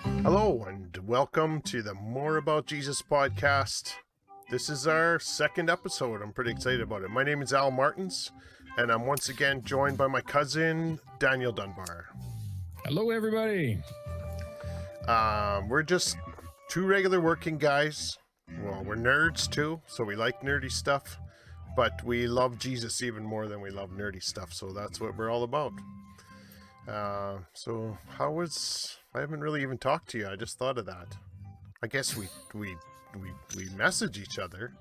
Hello and welcome to the More About Jesus podcast. This is our second episode. I'm pretty excited about it. My name is Al Martins, and I'm once again joined by my cousin, Daniel Dunbar. Hello, everybody. We're just two regular working guys. Well, we're nerds too, so we like nerdy stuff, but we love Jesus even more than we love nerdy stuff, so that's what we're all about. So I haven't really even talked to you. I just thought of that. I guess we message each other,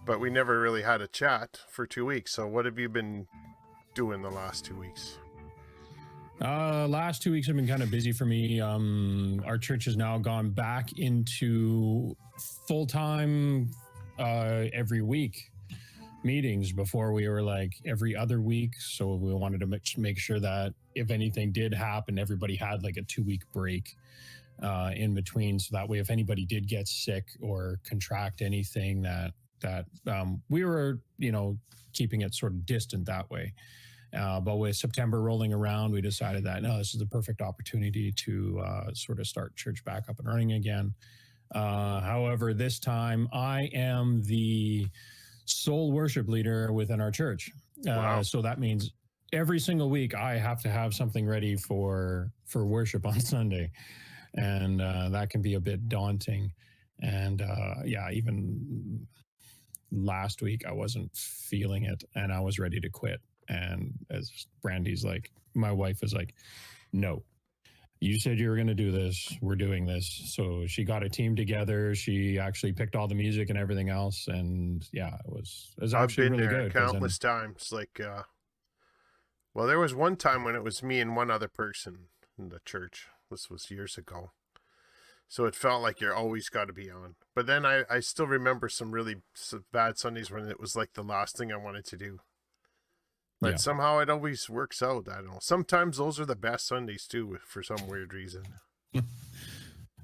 but we never really had a chat for 2 weeks. So what have you been doing the last 2 weeks? Last 2 weeks have been kind of busy for me. Our church has now gone back into full-time every week meetings. Before we were like every other week, so we wanted to make sure that if anything did happen, everybody had like a 2-week break in between, so that way if anybody did get sick or contract anything, that we were keeping it sort of distant that way. But with September rolling around, we decided that no, this is the perfect opportunity to sort of start church back up and running again. However, this time I am the sole worship leader within our church. Wow. So that means every single week I have to have something ready for worship on Sunday. And that can be a bit daunting. And even last week I wasn't feeling it and I was ready to quit. And as Brandy's like, my wife was like, no, you said you were going to do this. We're doing this. So she got a team together. She actually picked all the music and everything else. And yeah, it was actually really good. I've been there countless times. Like, well, there was one time when it was me and one other person in the church. This was years ago. So it felt like you're always got to be on. But then I still remember some really bad Sundays when it was like the last thing I wanted to do. But somehow it always works out. I don't know. Sometimes those are the best Sundays too, for some weird reason.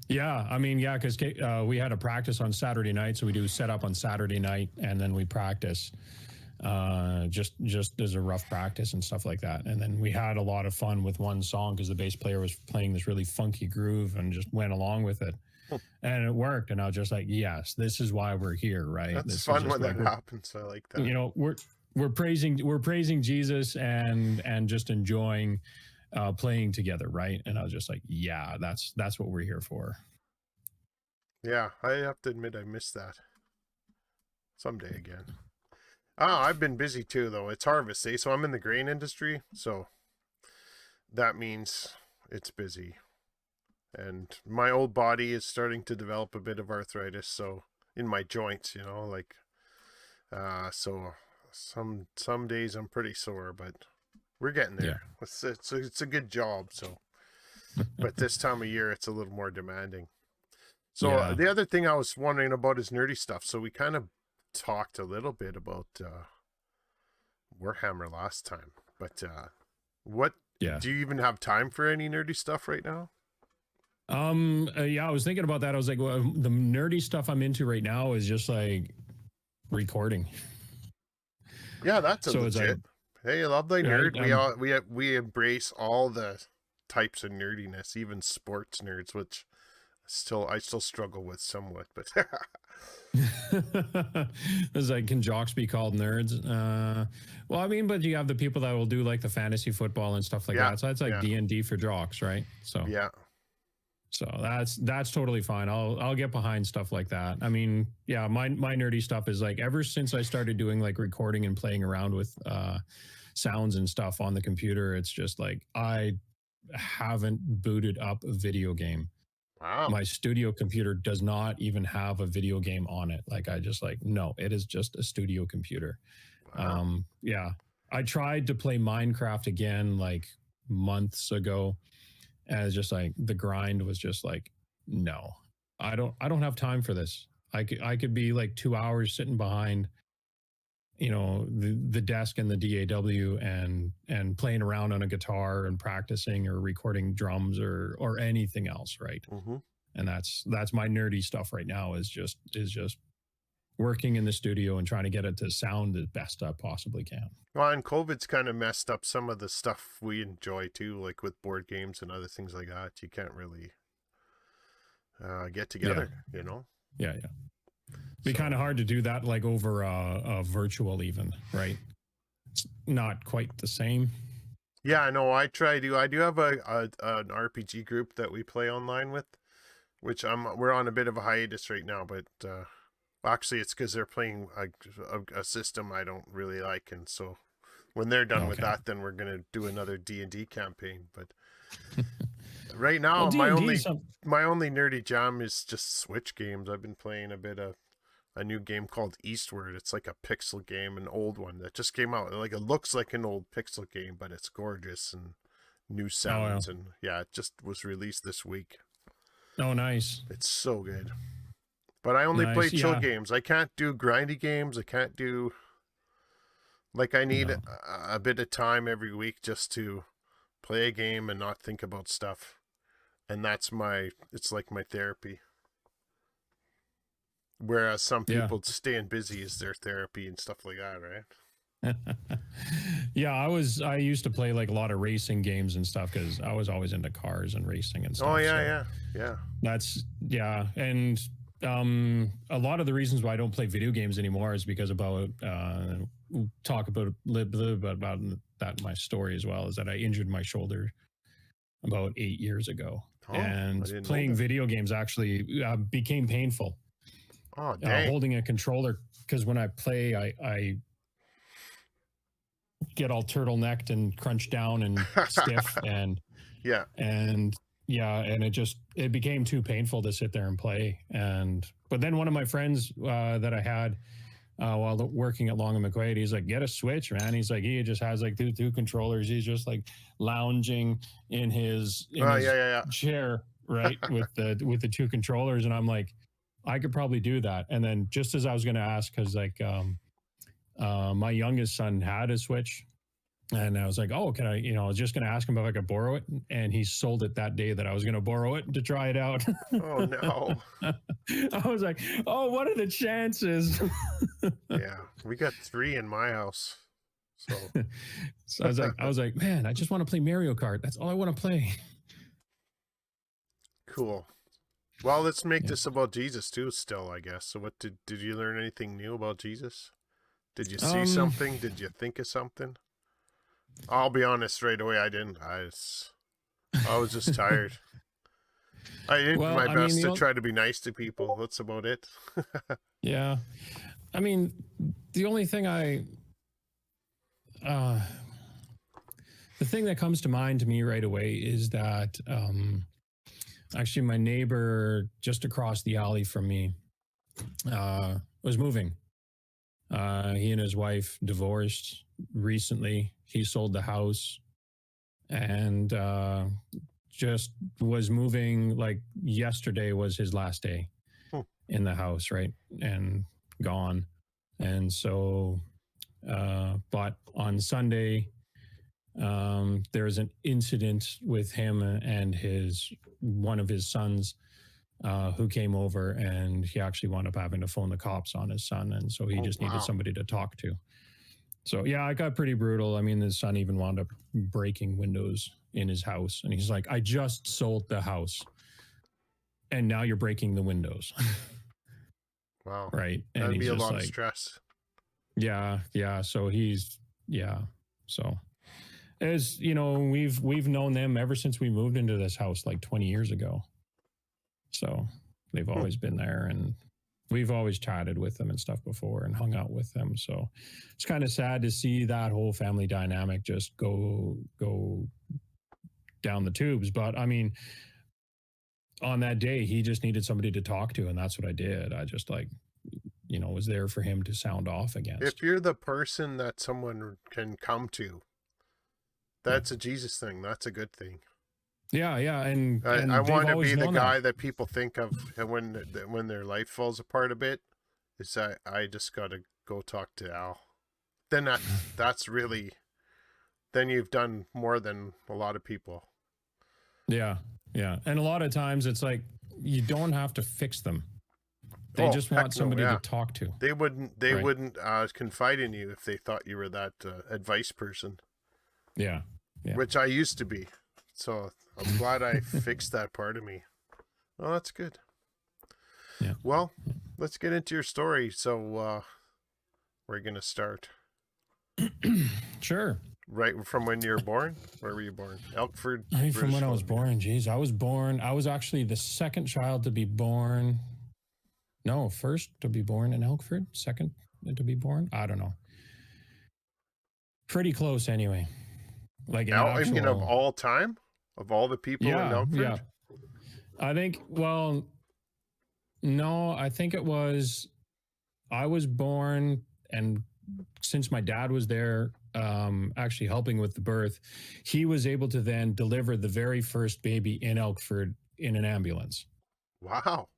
Yeah, I mean, yeah, because we had a practice on Saturday night, so we do set up on Saturday night, and then we practice just as a rough practice and stuff like that. And then we had a lot of fun with one song because the bass player was playing this really funky groove and just went along with it. And it worked. And I was just like, yes, this is why we're here, right? That's this fun when that happens. I like that. We're praising Jesus and just enjoying playing together, right? And I was just like, yeah, that's what we're here for. Yeah, I have to admit I missed that. Someday again. I've been busy too, though. It's harvest day, so I'm in the grain industry, so that means it's busy. And my old body is starting to develop a bit of arthritis, so in my joints, so some days I'm pretty sore, but we're getting there. Yeah. It's a good job, so. But this time of year, it's a little more demanding. So The other thing I was wondering about is nerdy stuff. So we kind of talked a little bit about Warhammer last time, but do you even have time for any nerdy stuff right now? I was thinking about that. I was like, well, the nerdy stuff I'm into right now is just like recording. Yeah, that's legit. Hey, lovely nerd. Right, we embrace all the types of nerdiness, even sports nerds, which I still struggle with somewhat, but it's like, can jocks be called nerds? Well, I mean, but you have the people that will do like the fantasy football and stuff like that. So that's like D&D for jocks, right? So yeah. So that's totally fine. I'll get behind stuff like that. I mean, yeah, my nerdy stuff is like ever since I started doing like recording and playing around with sounds and stuff on the computer, it's just like I haven't booted up a video game. Wow. My studio computer does not even have a video game on it. Like no, it is just a studio computer. Wow. I tried to play Minecraft again like months ago. And it's just like the grind was just like, no, I don't have time for this. I could be like 2 hours sitting behind, the desk and the DAW and playing around on a guitar and practicing or recording drums or anything else, right? Mm-hmm. And that's my nerdy stuff right now is just working in the studio and trying to get it to sound the best I possibly can. Well, and COVID's kind of messed up some of the stuff we enjoy too, like with board games and other things like that. You can't really get together, you know? Yeah. Be kind of hard to do that like over a virtual even, right? It's not quite the same. Yeah, no, I do have an RPG group that we play online with, which we're on a bit of a hiatus right now, but actually it's because they're playing a system I don't really like, and so when they're done with that, then we're gonna do another D&D campaign. But right now, well, my D&D only nerdy jam is just Switch games. I've been playing a bit of a new game called Eastward. It's like a pixel game, an old one that just came out. Like, it looks like an old pixel game, but it's gorgeous and new sounds. And yeah, it just was released this week. Oh, nice. It's so good. But I only play chill games. I can't do grindy games. I can't do, like, I need a bit of time every week just to play a game and not think about stuff. And it's like my therapy. Whereas some people staying busy is their therapy and stuff like that, right? Yeah, I used to play like a lot of racing games and stuff because I was always into cars and racing and stuff. Oh yeah. That's and a lot of the reasons why I don't play video games anymore is because we'll talk about a little bit about that in my story as well, is that I injured my shoulder about 8 years ago, and playing video games actually became painful. Oh, dang. Holding a controller, because when I play, I get all turtlenecked and crunched down and stiff, and it became too painful to sit there and play. But then one of my friends that I had while working at Long and McQuaid, he's like, get a Switch, man. He's like, he just has like two controllers. He's just like lounging in his chair, right, with the two controllers, and I'm like, I could probably do that. And then just as I was going to ask, because like my youngest son had a Switch, and I was like, oh, can I, I was just going to ask him if I could borrow it. And he sold it that day that I was going to borrow it to try it out. Oh, no. I was like, oh, what are the chances? Yeah, we got 3 in my house. So I was like, man, I just want to play Mario Kart. That's all I want to play. Cool. Well, let's make this about Jesus too still, I guess. So what did you learn anything new about Jesus? Did you see something? Did you think of something? I'll be honest right away, I didn't. I was just tired. I did my best to try to be nice to people. That's about it. Yeah. I mean, the only thing the thing that comes to mind to me right away is that actually my neighbor just across the alley from me was moving. He and his wife divorced recently. He sold the house and just was moving. Like yesterday was his last day in the house, right? And gone. And so, but on Sunday, there was an incident with him and one of his sons who came over, and he actually wound up having to phone the cops on his son. And so he just needed somebody to talk to. So yeah, it got pretty brutal. I mean, his son even wound up breaking windows in his house. And he's like, I just sold the house and now you're breaking the windows. Wow. Right. And that'd be a lot of stress. Yeah. So so as you know, we've known them ever since we moved into this house like 20 years ago. So they've always been there, and we've always chatted with them and stuff before and hung out with them. So it's kind of sad to see that whole family dynamic just go down the tubes. But I mean, on that day, he just needed somebody to talk to, and that's what I did. I just was there for him to sound off against. If you're the person that someone can come to, that's a Jesus thing. That's a good thing. Yeah, and I want to be the guy that people think of when their life falls apart a bit. Is that I just got to go talk to Al. Then that's really, then you've done more than a lot of people. Yeah, and a lot of times it's like you don't have to fix them. They just want somebody to talk to. They wouldn't confide in you if they thought you were that advice person. Yeah. Which I used to be. So I'm glad I fixed that part of me. Well, that's good. Yeah. Well, let's get into your story. So, we're going to start Sure. right from when you were born. Where were you born? Elkford, From British when I was Columbia. born, geez, I was actually the second child to be born. No, first to be born in Elkford, second to be born. I don't know. Pretty close anyway. Like in I mean, of actual, all time? Of all the people in yeah. Elkford? I think, well, no, I think it was, I was born, and since my dad was there, actually helping with the birth, he was able to then deliver the very first baby in Elkford in an ambulance. Wow.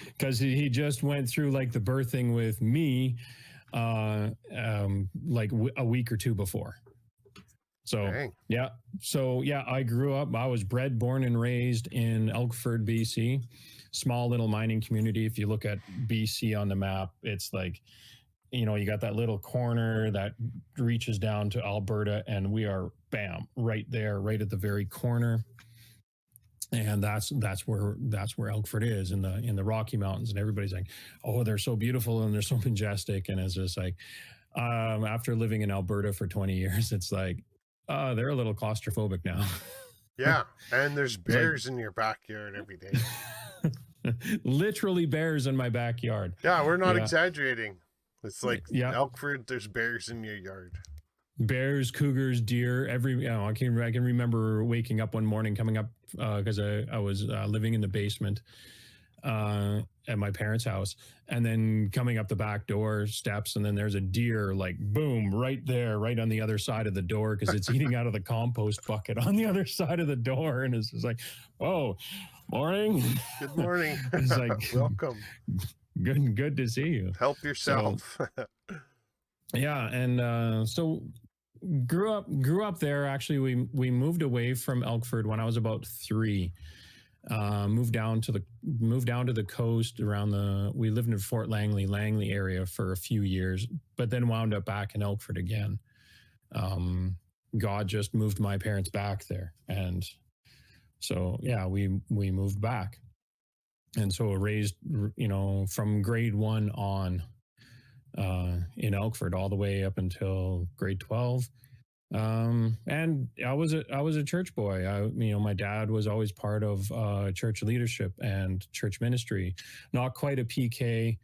Because he just went through like the birthing with me like a week or two before. So Dang. yeah, I grew up, I was bred, born and raised in Elkford, BC, small little mining community. If you look at BC on the map, it's like, you know, you got that little corner that reaches down to Alberta, and we are bam right there, right at the very corner. And that's where Elkford is, in the Rocky Mountains. And everybody's like, oh, they're so beautiful and they're so majestic. And it's just like, after living in Alberta for 20 years, it's like, they're a little claustrophobic now. Yeah. And there's It's like, bears in your backyard every day. literally bears in my backyard. Yeah, we're not Yeah. exaggerating. It's like Yeah. Elkford, there's bears in your yard. Bears, cougars, deer. I can remember waking up one morning, coming up because I was living in the basement at my parents' house, and then coming up the back door steps, and then there's a deer, like boom, right there, right on the other side of the door, because it's eating out of the compost bucket on the other side of the door, and it's just like, whoa, morning. Good morning. It's like, welcome. Good to see you. Help yourself. So, yeah, and so grew up there. Actually, we moved away from Elkford when I was about 3. Moved down to the coast around we lived in Fort Langley area for a few years, but then wound up back in Elkford again. God just moved my parents back there, and so yeah, we moved back, and so raised, you know, from grade 1 on in Elkford all the way up until grade 12. And I was a church boy. My dad was always part of church leadership and church ministry. Not quite a PK,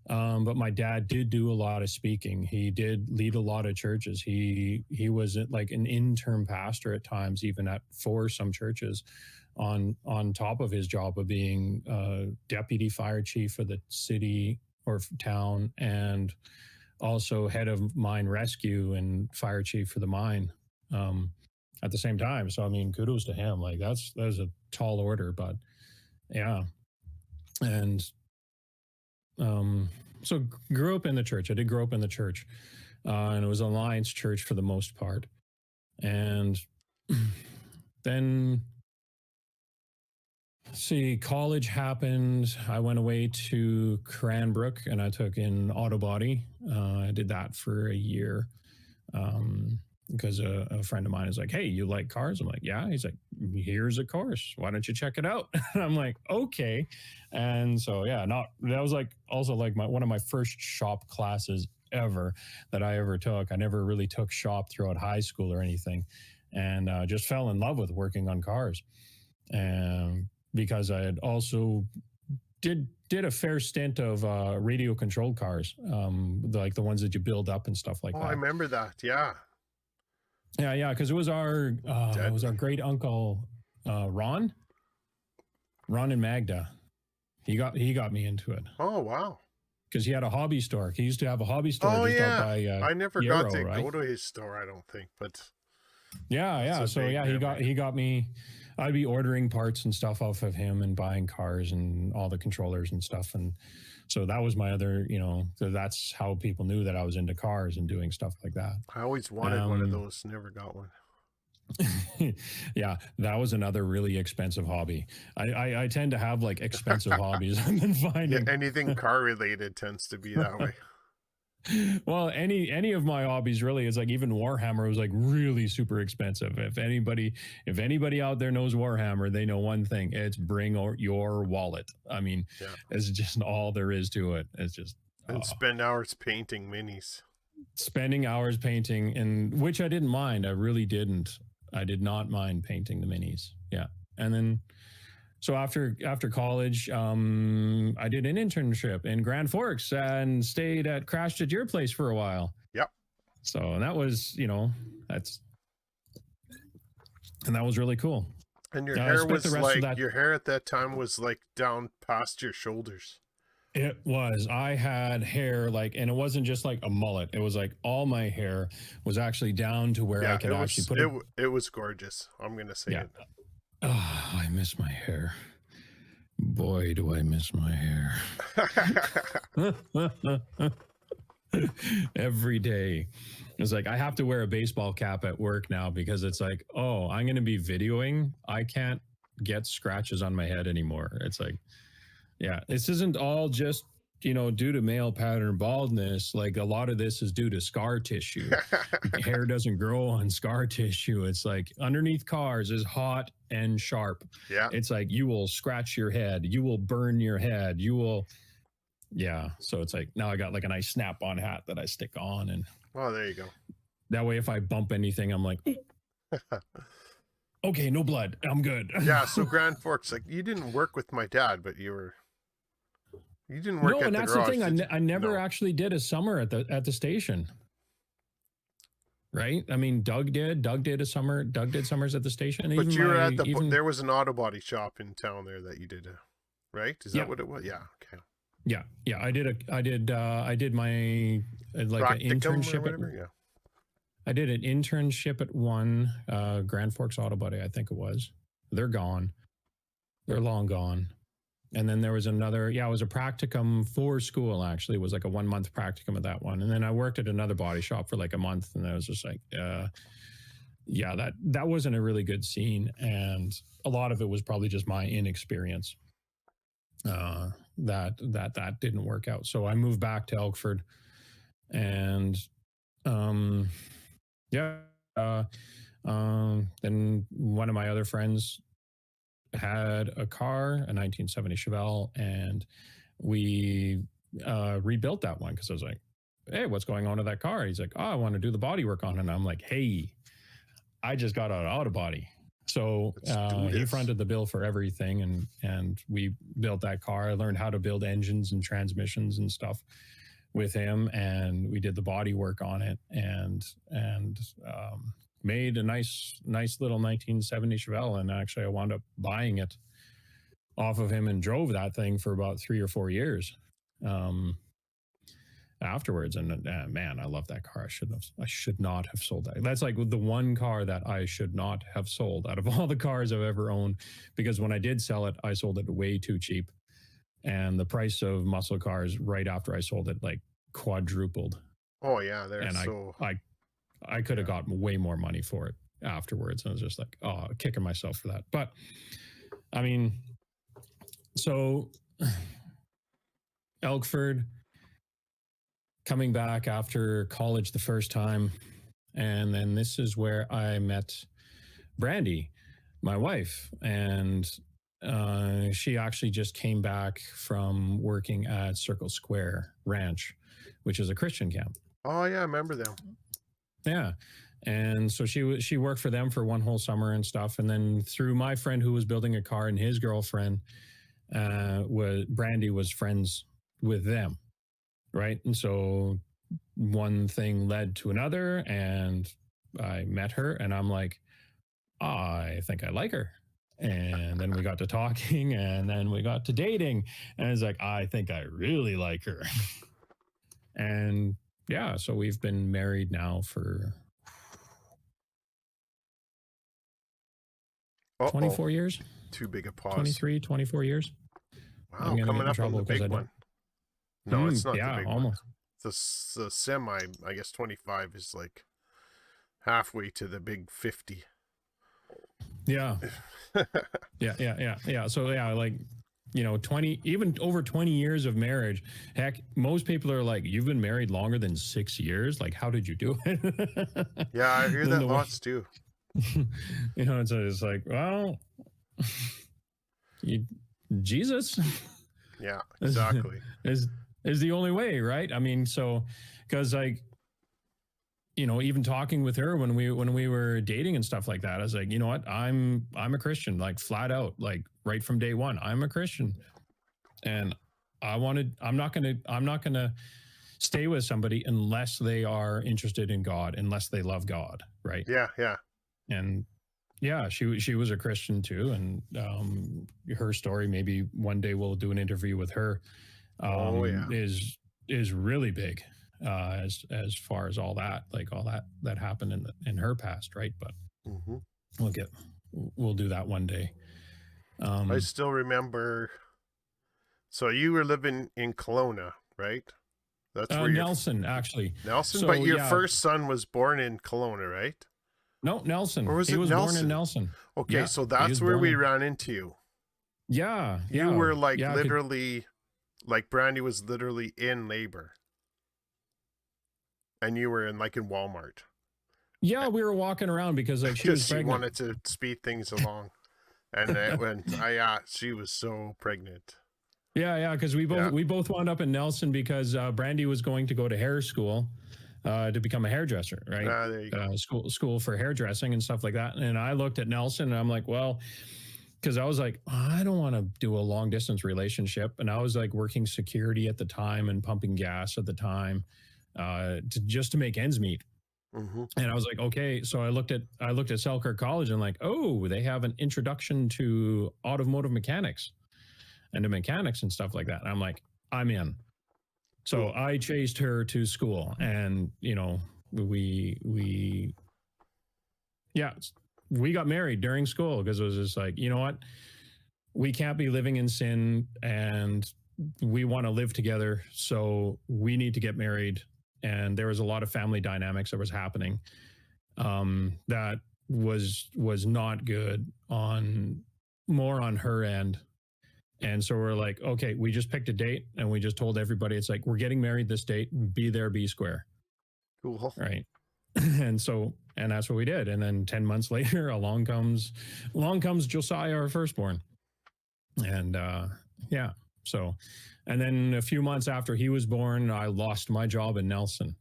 but my dad did do a lot of speaking. He did lead a lot of churches. He was like an interim pastor at times, even for some churches, on top of his job of being deputy fire chief of the city or town, and also head of mine rescue and fire chief for the mine at the same time. So I mean, kudos to him. Like that's a tall order, but yeah. And so grew up in the church. I did grow up in the church, and it was Alliance Church for the most part. And then, see, college happened. I went away to Cranbrook and I took in auto body. I did that for a year because a friend of mine is like, hey, you like cars? I'm like, yeah. He's like, here's a course. Why don't you check it out? And I'm like, okay. And so, yeah, that was like also like one of my first shop classes ever that I ever took. I never really took shop throughout high school or anything, and just fell in love with working on cars. And because I had also did a fair stint of radio controlled cars, like the ones that you build up and stuff like that. I remember that. Yeah. Yeah, because it was our great uncle Ron and Magda. He got me into it. Oh wow. Because he had a hobby store. He used to have a hobby store. Oh just yeah. out by, I never Yarrow, got to right? go to his store, I don't think, but yeah. So yeah, he got me. I'd be ordering parts and stuff off of him and buying cars and all the controllers and stuff. And so that was my other, that's how people knew that I was into cars and doing stuff like that. I always wanted one of those, never got one. Yeah, that was another really expensive hobby. I tend to have like expensive hobbies. I've been finding anything car related tends to be that way. Well, any of my hobbies really is like even Warhammer was like really super expensive. If anybody out there knows Warhammer, they know one thing: it's bring your wallet. I mean, Yeah. it's just all there is to it. It's just And spend hours painting minis. spending hours painting, and which I didn't mind. I really didn't. I did not mind painting the minis. Yeah, and then so after college, I did an internship in Grand Forks and crashed at your place for a while. Yep. So that was, that was really cool. And your I hair spent the was rest of like, that. your hair at that time was like down past your shoulders. It was. I had hair like, and it wasn't just like a mullet. It was like all my hair was actually down to where I could actually put it. It was gorgeous. I'm gonna say it. Oh, I miss my hair. Boy, do I miss my hair. Every day. It's like I have to wear a baseball cap at work now because it's like, oh, I'm going to be videoing. I can't get scratches on my head anymore. It's like, yeah, this isn't all just, due to male pattern baldness. Like a lot of this is due to scar tissue. Hair doesn't grow on scar tissue. It's like underneath cars is hot and sharp. Yeah. It's like you will scratch your head. You will burn your head. You will. Yeah. So it's like now I got like a nice snap on hat that I stick on. And well, there you go. That way, if I bump anything, I'm like, okay, no blood. I'm good. Yeah. So Grand Forks, like you didn't work with my dad, but you didn't work no, at and the that's garage. the thing. I never actually did a summer at the station. Right? I mean, Doug did. Doug did summers at the station. But you were at there was an auto body shop in town there that you did, right? Is that what it was? Yeah. Okay. Yeah. I did my like an internship I did an internship at one Grand Forks Auto Body, I think it was. They're gone. They're long gone. And then there was another, it was a practicum for school, actually. It was like a 1 month practicum at that one. And then I worked at another body shop for like a month. And I was just like, that wasn't a really good scene. And a lot of it was probably just my inexperience that didn't work out. So I moved back to Elkford. And then one of my other friends had a car, a 1970 Chevelle, and we rebuilt that one because I was like, hey, what's going on with that car? And he's like, oh, I want to do the body work on it. And I'm like, hey, I just got out of auto body. So he fronted the bill for everything, and we built that car. I learned how to build engines and transmissions and stuff with him, and we did the body work on it, and made a nice little 1970 Chevelle. And actually I wound up buying it off of him and drove that thing for about 3 or 4 years afterwards. And man, I love that car. I should not have sold that. That's like the one car that I should not have sold out of all the cars I've ever owned, because when I did sell it, I sold it way too cheap. And the price of muscle cars right after I sold it like quadrupled. Oh yeah, I could have gotten way more money for it afterwards. And I was just like, kicking myself for that. But I mean, so Elkford, coming back after college the first time. And then this is where I met Brandy, my wife. And she actually just came back from working at Circle Square Ranch, which is a Christian camp. Oh yeah, I remember them. Yeah. And so she worked for them for one whole summer and stuff. And then through my friend who was building a car and his girlfriend, Brandy was friends with them. Right. And so one thing led to another, and I met her and I'm like, I think I like her. And then we got to talking, and then we got to dating, and it's like, I think I really like her. And yeah, so we've been married now for 24 years. Too big a pause. 23, 24 years. Wow, coming up on the big one. No, it's not the big almost. One. The semi, I guess 25 is like halfway to the big 50. Yeah. Yeah. So yeah, like 20, even over 20 years of marriage. Heck, most people are like, you've been married longer than 6 years. Like, how did you do it? Yeah, I hear And that the way, lots too. it's like, well, you, Jesus Yeah, exactly. is is the only way, right? I mean, so because like even talking with her when we were dating and stuff like that, I was like, you know what, I'm a Christian, like flat out, like right from day one, I'm a Christian, and I'm not gonna stay with somebody unless they are interested in God, unless they love God, right? Yeah, yeah. And yeah, she was a Christian too, and her story, maybe one day we'll do an interview with her, Oh yeah. is really big, as far as all that, like all that happened in her past, right? But Mm-hmm. we'll get we'll do that one day. I still remember. So you were living in Kelowna, right? That's where you're Nelson, actually. Nelson, So but your yeah, first son was born in Kelowna, right? no, Or Nelson. was He it was born in Nelson? Nelson. Okay, Yeah, so he that's was where born we in. ran into you. Yeah, You were like yeah. literally, like Brandy was literally in labor, and you were in Walmart Yeah, we were walking around because like she because was she pregnant. wanted to speed things along, and it went. She was so pregnant. Yeah, because Yeah. we both wound up in Nelson because Brandy was going to go to hair school to become a hairdresser, right? Ah, there you go. School for hairdressing and stuff like that. And I looked at Nelson and I'm like, well, because I was like, I don't want to do a long distance relationship, and I was like working security at the time and pumping gas at the time, just to make ends meet. Mm-hmm. And I was like, okay. So I looked at Selkirk College and like, oh, they have an introduction to automotive mechanics and to mechanics and stuff like that. And I'm like, I'm in. So Cool. I chased her to school, and we yeah, we got married during school because it was just like, you know what, we can't be living in sin, and we want to live together, so we need to get married. And there was a lot of family dynamics that was happening, that was not good on more on her end. And so we're like, okay, we just picked a date and we just told everybody, it's like, we're getting married this date, be there, be square. Cool. Right. And that's what we did. And then 10 months later, along comes Josiah, our firstborn. And yeah. So, and then a few months after he was born, I lost my job in Nelson.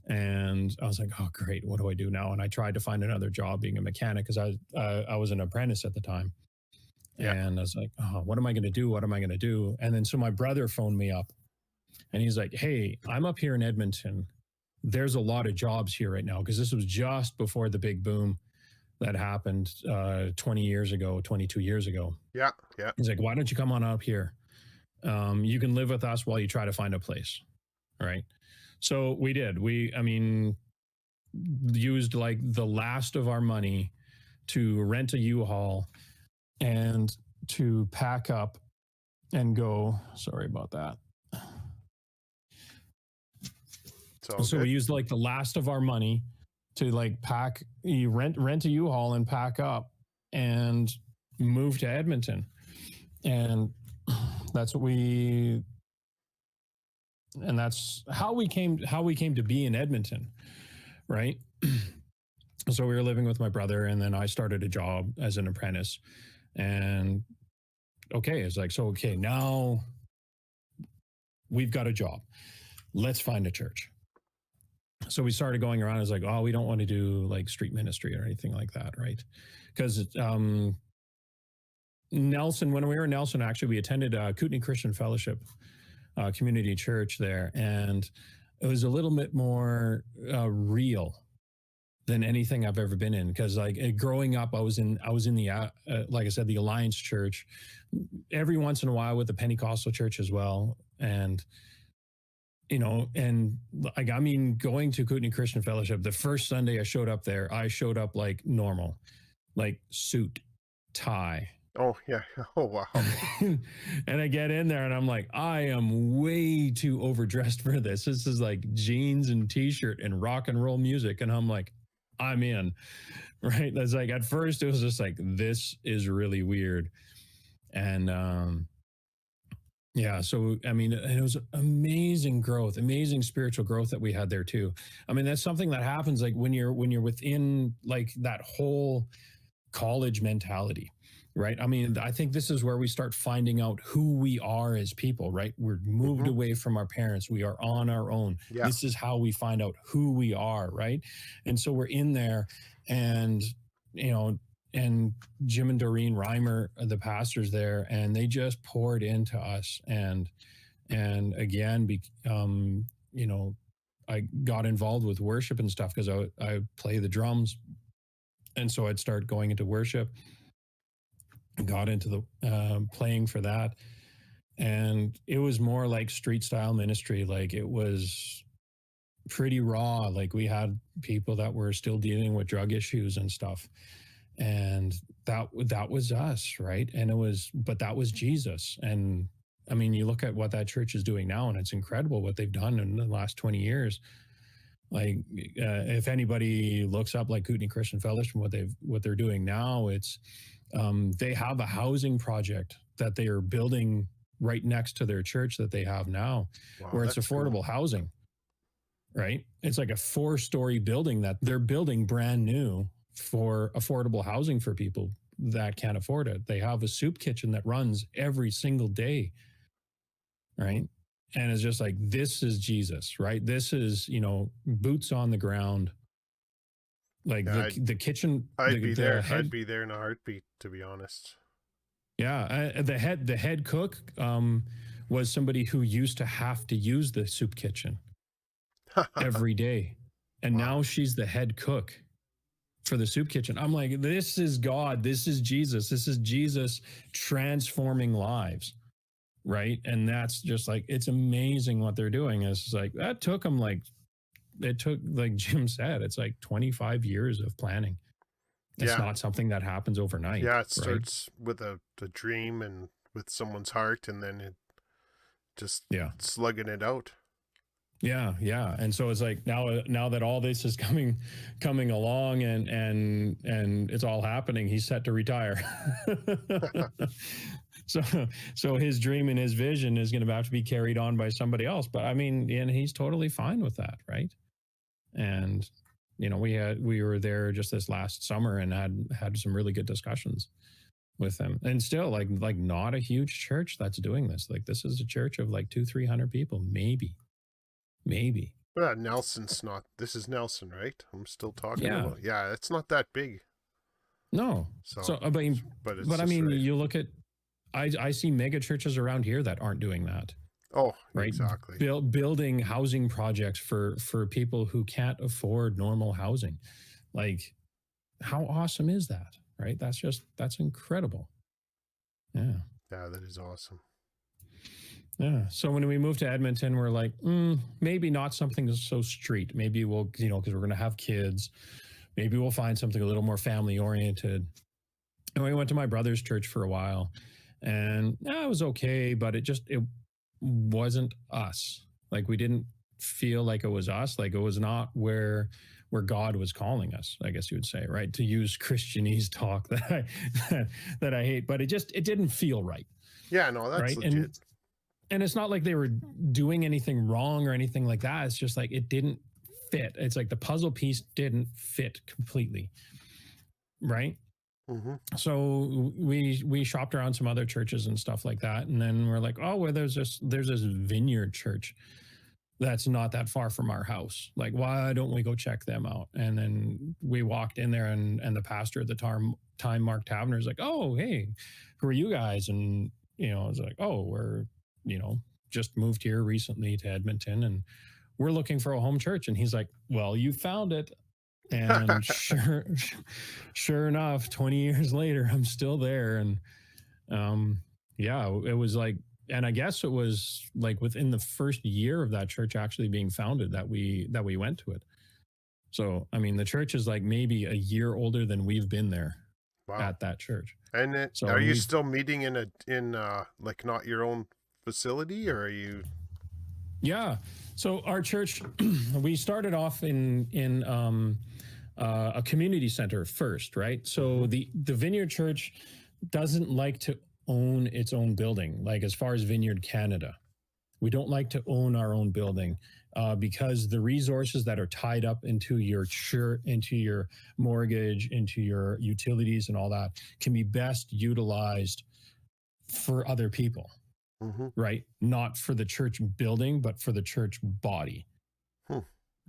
And I was like, oh, great. What do I do now? And I tried to find another job being a mechanic because I was an apprentice at the time. Yeah. And I was like, oh, what am I going to do? What am I going to do? And then so my brother phoned me up and he's like, hey, I'm up here in Edmonton. There's a lot of jobs here right now, because this was just before the big boom that happened 20 years ago, 22 years ago. Yeah. Yeah. He's like, why don't you come on up here? You can live with us while you try to find a place. Right. So we did. Used like the last of our money to rent a U-Haul and to pack up and go. Sorry about that. So we used like the last of our money to like rent a U-Haul and pack up and move to Edmonton. And that's how we came to be in Edmonton, right? So we were living with my brother, and then I started a job as an apprentice. And okay, it's like, so okay, now we've got a job. Let's find a church. So we started going around. It's like, oh, we don't want to do like street ministry or anything like that, right? Because Nelson, when we were in Nelson, actually, we attended Kootenai Christian Fellowship community church there, and it was a little bit more real than anything I've ever been in. Because like growing up, I was in the like I said, the Alliance Church, every once in a while with the Pentecostal church as well, and and like, I mean, going to Kootenai Christian Fellowship, the first Sunday I showed up there, I showed up like normal, like suit, tie. Oh yeah. Oh wow. And I get in there and I'm like, I am way too overdressed for this. This is like jeans and t-shirt and rock and roll music. And I'm like, I'm in. Right. That's like, at first it was just like, this is really weird. And Yeah. So, I mean, and it was amazing growth, amazing spiritual growth that we had there too. I mean, that's something that happens like when you're within like that whole college mentality, right? I mean, I think this is where we start finding out who we are as people, right? We're moved Hmm. away from our parents. We are on our own. Yeah. This is how we find out who we are, right? And so we're in there and, you know, and Jim and Doreen Reimer, the pastors there, and they just poured into us. And again, you know, I got involved with worship and stuff because I play the drums. And so I'd start going into worship, got into the playing for that, and it was more like street style ministry. Like it was pretty raw. Like we had people that were still dealing with drug issues and stuff, and that was us, right? And it was, but that was Jesus. And I mean, you look at what that church is doing now, and it's incredible what they've done in the last 20 years. Like, if anybody looks up like Kootenai Christian Fellowship and what they're doing now, it's they have a housing project that they are building right next to their church that they have now, Wow, where it's that's cool. affordable housing, right? It's like a 4-story building that they're building brand new for affordable housing for people that can't afford it. They have a soup kitchen that runs every single day, right? And it's just like, this is Jesus, right? This is, you know, boots on the ground. Like Yeah, the kitchen, I'd be the there. head, I'd be there in a heartbeat, to be honest. yeah, the head cook was somebody who used to have to use the soup kitchen every day, and Wow. now she's the head cook for the soup kitchen. I'm like, this is God, this is Jesus transforming lives, right? And that's just like, it's amazing what they're doing. It's like that took them like, it took, like Jim said, it's like 25 years of planning. It's Yeah. not something that happens overnight, Yeah, it right? starts with a dream and with someone's heart, and then it just Yeah. slugging it out. Yeah, yeah. And so it's like now that all this is coming along and it's all happening, he's set to retire. so so his dream and his vision is going to have to be carried on by somebody else. But I mean, and he's totally fine with that, right? And you know, we were there just this last summer and had some really good discussions with him. And still like not a huge church that's doing this. Like this is a church of like 200-300 people, maybe. But Nelson's not. This is Nelson, right? I'm still talking Yeah. about. Yeah, it's not that big. No. So, So I mean, but it's but I just mean, right. you look at I see mega churches around here that aren't doing that, Oh, right? exactly. Building housing projects for people who can't afford normal housing. Like how awesome is that, right? That's incredible. Yeah. Yeah, that is awesome. Yeah. So when we moved to Edmonton, we're like, maybe not something so street. Maybe we'll, you know, because we're going to have kids. Maybe we'll find something a little more family oriented. And we went to my brother's church for a while, and it was okay, but it wasn't us. Like we didn't feel like it was us. Like it was not where God was calling us, I guess you would say, right? To use Christianese talk that I hate, but it didn't feel right, Yeah, no, that's right? legit. And it's not like they were doing anything wrong or anything like that. It's just like it didn't fit. It's like the puzzle piece didn't fit completely, right? Mm-hmm. So we shopped around some other churches and stuff like that, and then we're like, oh, well, there's this Vineyard church that's not that far from our house. Like, why don't we go check them out? And then we walked in there, and the pastor at the time, Mark Tavener, is like, oh, hey, who are you guys? And you know, I was like, oh, we're, you know, just moved here recently to Edmonton, and we're looking for a home church. And he's like, well, you found it. And sure enough, 20 years later, I'm still there. And yeah, it was like, and I guess it was like within the first year of that church actually being founded that we went to it. So I mean, the church is like maybe a year older than we've been there Wow. at that church. And So are and you we still meeting in like not your own facility, or are you? yeah. So our church, we started off in a community center first, right? So Mhm. the Vineyard Church doesn't like to own its own building. Like as far as Vineyard Canada, we don't like to own our own building because the resources that are tied up into your into your mortgage, into your utilities, and all that can be best utilized for other people, right? Not for the church building, but for the church body.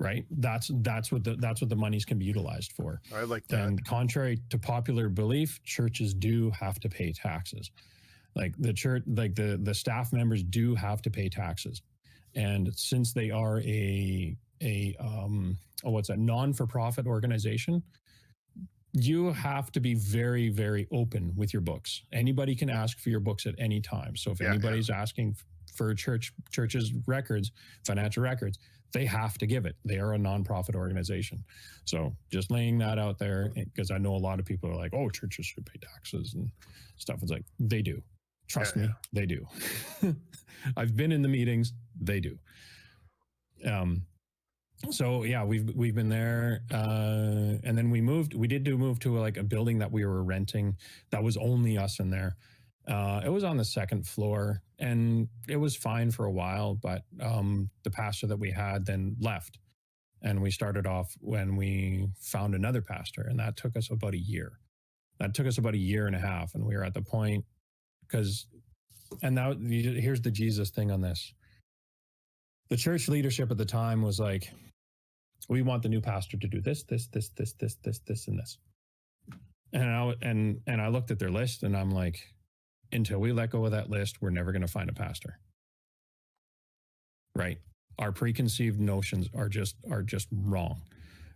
Right. That's what the monies can be utilized for. I like that. And contrary to popular belief, churches do have to pay taxes. Like the church, like the staff members do have to pay taxes. And since they are a non-for-profit organization, you have to be very, very open with your books. Anybody can ask for your books at any time. So if anybody's asking for church's records, financial records, they have to give it. They are a nonprofit organization. So just laying that out there, because I know a lot of people are like, oh, churches should pay taxes and stuff. It's like, they do. Trust me, they do. I've been in the meetings, they do. So yeah, we've been there, and then we did move to like a building that we were renting that was only us in there. It was on the second floor, and it was fine for a while, but the pastor that we had then left, and we started off when we found another pastor, and that took us about a year. That took us about a year and a half, and we were at the point and now here's the Jesus thing on this. The church leadership at the time was like, we want the new pastor to do this, and this. And I looked at their list, and I'm like, until we let go of that list, we're never going to find a pastor. Right? Our preconceived notions are just wrong.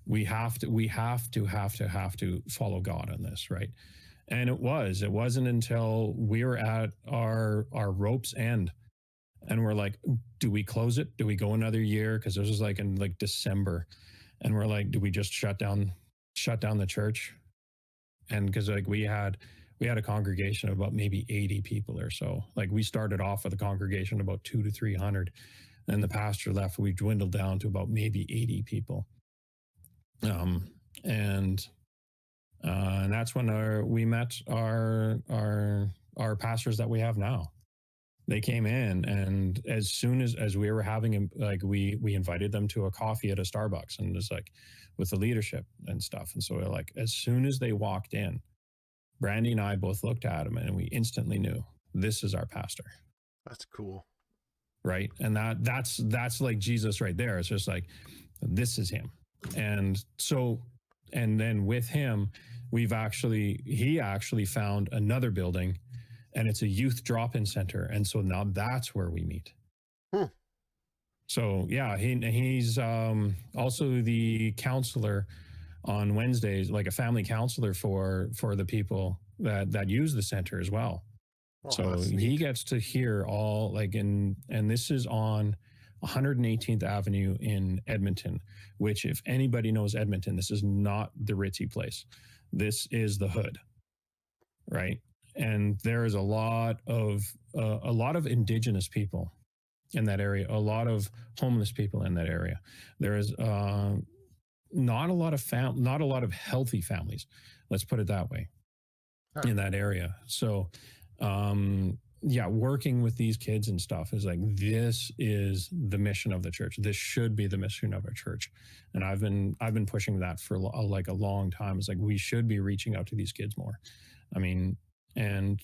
We have to follow God on this, right? And it wasn't until we were at our rope's end, and we're like, do we close it? Do we go another year? Because this was like in like December, and we're like, do we just shut down the church? And because like we had a congregation of about maybe 80 people or so. Like we started off with a congregation of about 200 to 300, and the pastor left. We dwindled down to about maybe 80 people. And that's when we met our pastors that we have now. They came in, and as soon as we were having like we invited them to a coffee at a Starbucks, and it's like with the leadership and stuff. And so we're like, as soon as they walked in, Brandy and I both looked at him, and we instantly knew this is our pastor. That's cool. Right. And that's like Jesus right there. It's just like, this is him. And so, and then with him, he actually found another building, and it's a youth drop-in center. And so now that's where we meet. So yeah, he's also the counselor on Wednesdays, like a family counselor for the people that use the center as well. Oh, so he gets to hear all like and this is on 118th Avenue in Edmonton, which if anybody knows Edmonton, this is not the ritzy place. This is the hood, right? And there is a lot of indigenous people in that area, a lot of homeless people in that area. There is not a lot of healthy families, let's put it that way, in that area. So yeah, working with these kids and stuff is like, this is the mission of the church. This should be the mission of our church. And I've been pushing that for like a long time. It's like, we should be reaching out to these kids more. I mean, and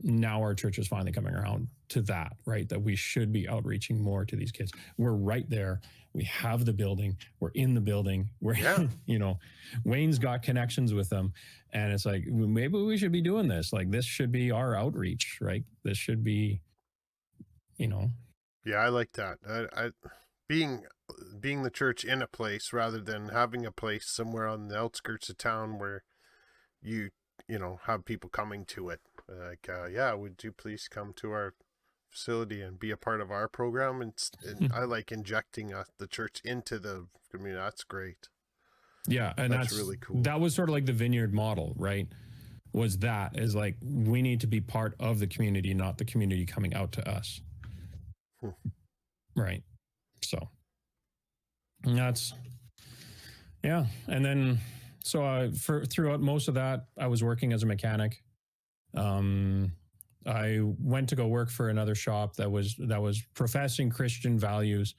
now our church is finally coming around to that, right? That we should be outreaching more to these kids. We're right there. We have the building. We're in the building. We're, you know, Wayne's got connections with them. And it's like, maybe we should be doing this. Like, this should be our outreach, right? This should be, you know. Yeah, I like that. I being the church in a place rather than having a place somewhere on the outskirts of town where you know, have people coming to it. Like, yeah, would you please come to our facility and be a part of our program? And I like injecting the church into the community. That's great. Yeah, and that's really cool. That was sort of like the Vineyard model, right? Was like, we need to be part of the community, not the community coming out to us. Right. So that's, yeah. And then, so throughout most of that, I was working as a mechanic. Um, I went to go work for another shop that was professing Christian values,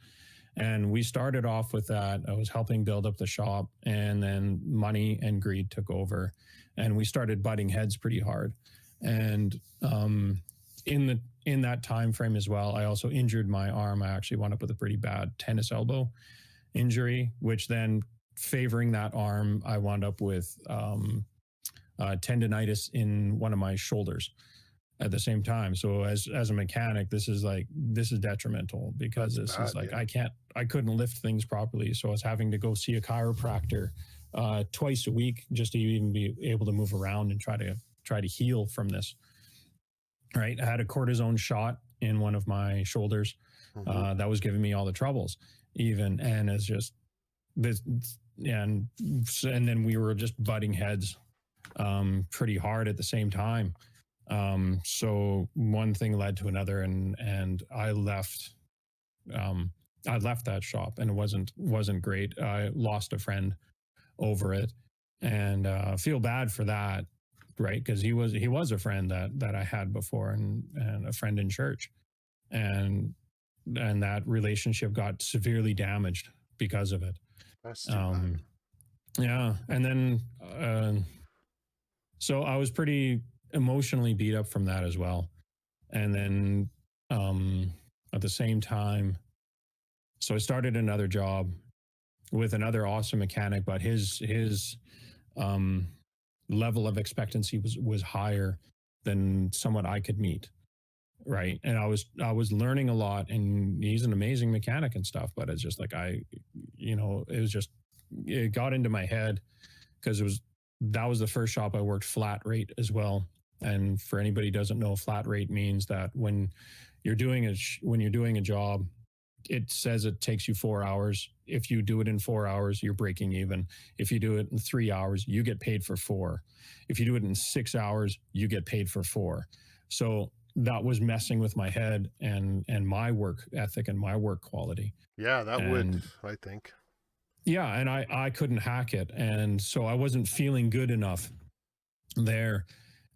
and we started off with that. I was helping build up the shop, and then money and greed took over, and we started butting heads pretty hard. And in that time frame as well, I also injured my arm. I actually wound up with a pretty bad tennis elbow injury, which then favoring that arm, I wound up with tendonitis in one of my shoulders at the same time. So as a mechanic, this is detrimental, because That's this bad, is like yeah. I couldn't lift things properly. So I was having to go see a chiropractor twice a week just to even be able to move around and try to heal from this. Right. I had a cortisone shot in one of my shoulders Hmm. that was giving me all the troubles, even. And it's just this, and then we were just butting heads pretty hard at the same time. So one thing led to another, and I left. I left that shop, and it wasn't great. I lost a friend over it, and feel bad for that, right? Because he was a friend that I had before, and a friend in church, and that relationship got severely damaged because of it. That's too bad. Um, yeah, and then so I was pretty emotionally beat up from that as well. And then um, at the same time, so I started another job with another awesome mechanic, but his um, level of expectancy was higher than someone I could meet. Right. And I was learning a lot, and he's an amazing mechanic and stuff, but it's just like it got into my head, because that was the first shop I worked flat rate as well. And for anybody who doesn't know, flat rate means that when you're doing a job, it says it takes you 4 hours. If you do it in 4 hours, you're breaking even. If you do it in 3 hours, you get paid for 4. If you do it in 6 hours, you get paid for 4. So that was messing with my head and my work ethic and my work quality. Yeah, that would, And I think. yeah, and I couldn't hack it, and so I wasn't feeling good enough there.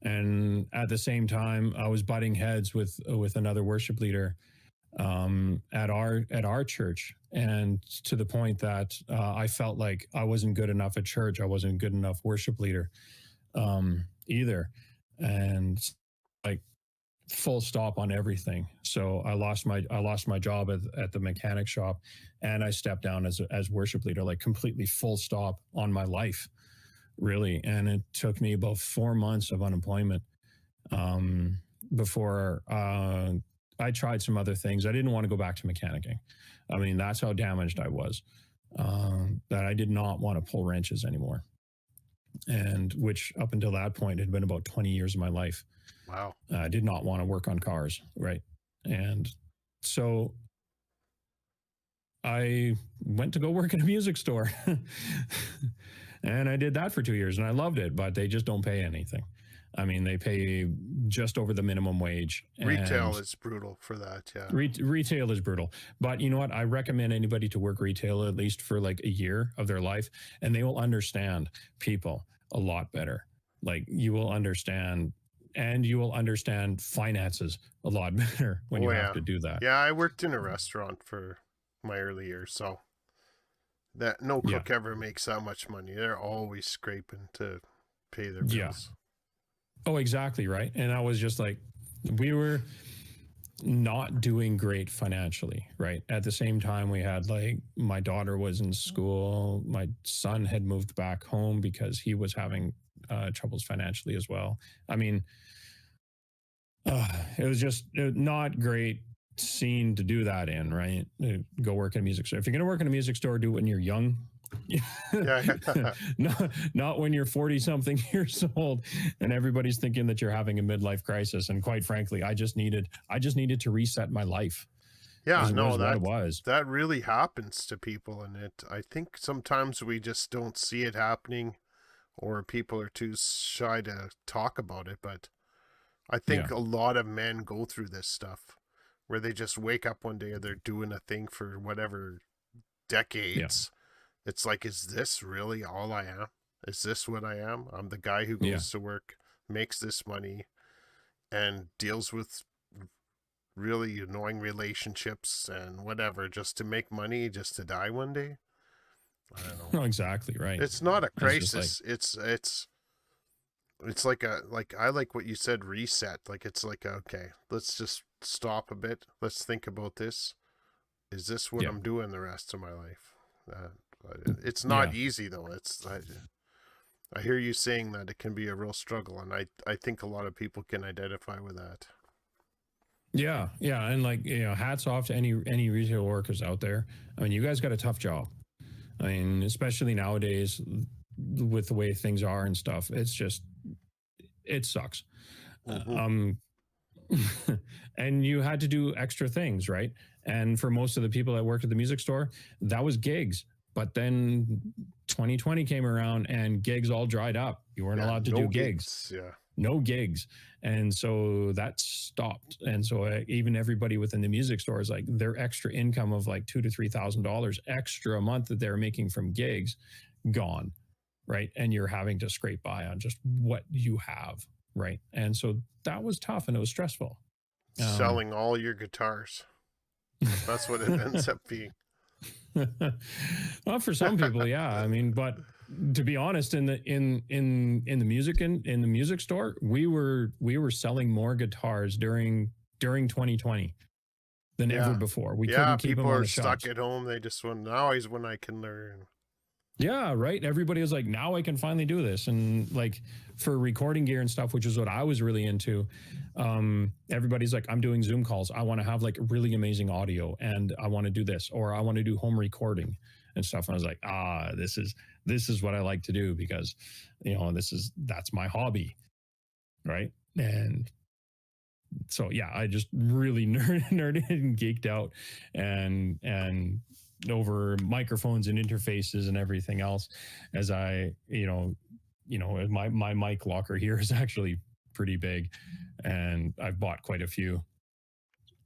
And at the same time, I was butting heads with another worship leader at our church, and to the point that I felt like I wasn't good enough at church. I wasn't good enough worship leader either, and like full stop on everything. So I lost my job at the mechanic shop, and I stepped down as worship leader, like completely full stop on my life, really. And it took me about 4 months of unemployment before I tried some other things. I didn't want to go back to mechanicking. I mean, that's how damaged I was, that I did not want to pull wrenches anymore. And which up until that point had been about 20 years of my life. Wow. I did not want to work on cars, right? And so I went to go work in a music store. And I did that for 2 years, and I loved it, but they just don't pay anything. I mean, they pay just over the minimum wage. Retail And is brutal for that, yeah. retail is brutal. But you know what? I recommend anybody to work retail at least for like a year of their life, and they will understand people a lot better. Like you will understand, and you will understand finances a lot better when you Oh, have yeah. to do that. Yeah, I worked in a restaurant for my early years, so that no Yeah. cook ever makes that much money. They're always scraping to pay their Yeah. bills. Oh, exactly. Right. And I was just like, we were not doing great financially. Right. At the same time, we had like my daughter was in school. My son had moved back home because he was having troubles financially as well. I mean, it was just not great scene to do that in, right? Go work in a music store. If you're going to work in a music store, do it when you're young. Yeah. Not when you're 40 something years old and everybody's thinking that you're having a midlife crisis. And quite frankly, I just needed to reset my life. Yeah, Is no, what it was. that really happens to people, and I think sometimes we just don't see it happening, or people are too shy to talk about it, but I Yeah. think a lot of men go through this stuff where they just wake up one day and they're doing a thing for whatever decades. It's like, is this really all I am? Is this what I am? I'm the guy who Yeah. goes to work, makes this money, and deals with really annoying relationships and whatever just to make money, just to die one day. I don't know. No, exactly right. It's not a It's just like, crisis. It's like I like what you said, reset. Like it's like, okay, let's just stop a bit. Let's think about this. Is this what yeah, I'm doing the rest of my life? It's not yeah, easy though. I hear you saying that it can be a real struggle, and I think a lot of people can identify with that. yeah, yeah. And like, hats off to any retail workers out there. I mean, you guys got a tough job. I mean, especially nowadays with the way things are and stuff. It's just, it sucks. Mm-hmm. Um, and you had to do extra things, right? And for most of the people that worked at the music store, that was gigs. But then 2020 came around and gigs all dried up. You weren't allowed to do gigs. Yeah. No gigs. And so that stopped. And so even everybody within the music store is like, their extra income of like $2,000 to $3,000 extra a month that they're making from gigs gone, right? And you're having to scrape by on just what you have, right? And so that was tough and it was stressful. Selling all your guitars. That's what it ends up being. Well, for some people, yeah. I mean, but to be honest, in the music store, we were selling more guitars during 2020 than ever before. We couldn't keep them people on are the stuck shelves. at home. They just want, now is when I can learn. Yeah, right. Everybody was like, now I can finally do this. And like for recording gear and stuff, which is what I was really into, everybody's like, I'm doing Zoom calls. I want to have like really amazing audio and I want to do this, or I want to do home recording and stuff. And I was like, this is what I like to do because, that's my hobby. Right. And so, yeah, I just really nerded and geeked out and over microphones and interfaces and everything else as I, my mic locker here is actually pretty big and I've bought quite a few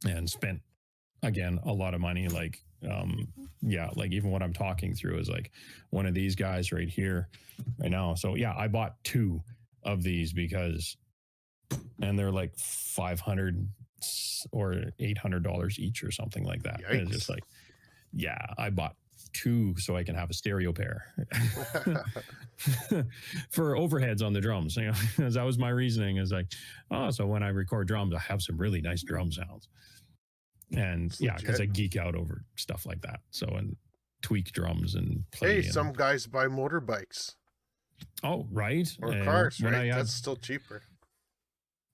and spent again a lot of money. Like, like even what I'm talking through is like one of these guys right here right now. So yeah, I bought 2 of these because, and they're like $500 or $800 each or something like that. And it's just like, yeah, I bought 2 so I can have a stereo pair for overheads on the drums. That was my reasoning. Is like, so when I record drums, I have some really nice drum sounds. And because I geek out over stuff like that. So and tweak drums and play. Some guys buy motorbikes. Oh, right. Or cars, right? That's still cheaper.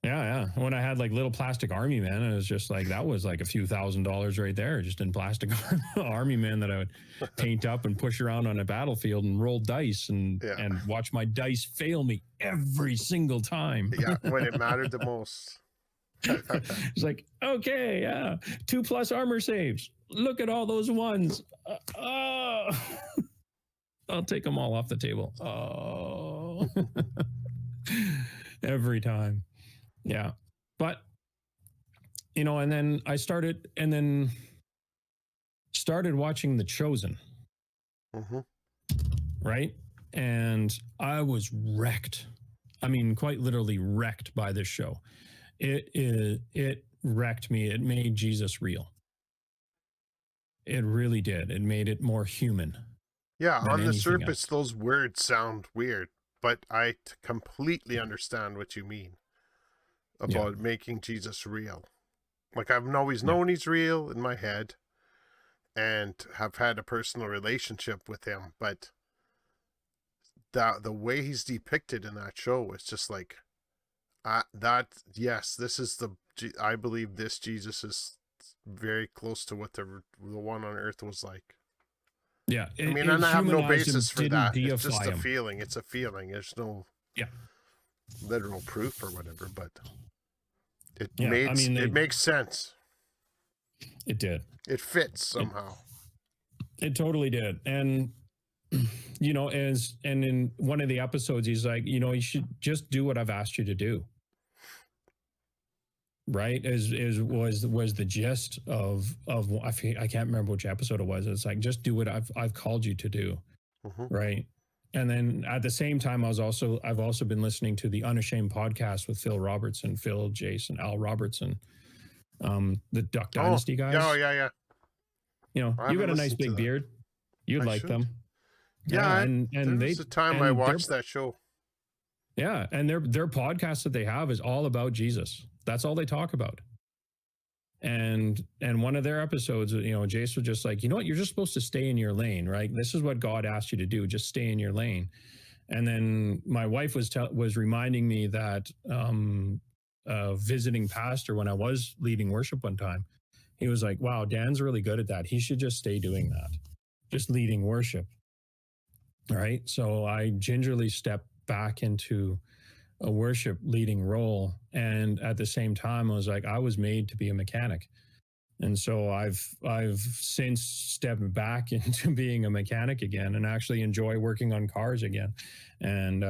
Yeah. When I had like little plastic army men, it was just like, that was like a few $1,000s right there, just in plastic army men that I would paint up and push around on a battlefield and roll dice and watch my dice fail me every single time. Yeah, when it mattered the most. It's like, okay, 2+ armor saves. Look at all those ones. I'll take them all off the table. Oh, every time. Yeah. But, and then I started watching The Chosen. Mm-hmm. Right. And I was wrecked. I mean, quite literally wrecked by this show. It wrecked me. It made Jesus real. It really did. It made it more human. Yeah. On the surface, those words sound weird, but I completely understand what you mean about making Jesus real. Like I've always known he's real in my head and have had a personal relationship with him, but the way he's depicted in that show is just like this is I believe this Jesus is very close to what the one on earth was like. Yeah. I mean, and I have no basis for that. It's just a feeling. It's a feeling. There's no literal proof or whatever, but it makes sense. It did. It fits somehow. It totally did. And and in one of the episodes, he's like, you should just do what I've asked you to do. Right. Was the gist of I can't remember which episode it was. It's like, just do what I've called you to do. Mm-hmm. Right. And then at the same time, I've also been listening to the Unashamed podcast with Phil Robertson, Phil, Jason, Al Robertson, the Duck Dynasty guys. Oh, yeah. You know, you got a nice big beard. You'd like them. Yeah, and there was a time I watched that show. Yeah, and their podcast that they have is all about Jesus. That's all they talk about. And one of their episodes, you know, Jace was just like, you know what, you're just supposed to stay in your lane, right? This is what God asked you to do, just stay in your lane. And then my wife was reminding me that a visiting pastor, when I was leading worship one time, he was like, wow, Dan's really good at that. He should just stay doing that, just leading worship. Right. So I gingerly stepped back into a worship leading role. And at the same time, I was like, I was made to be a mechanic. And so I've since stepped back into being a mechanic again and actually enjoy working on cars again. And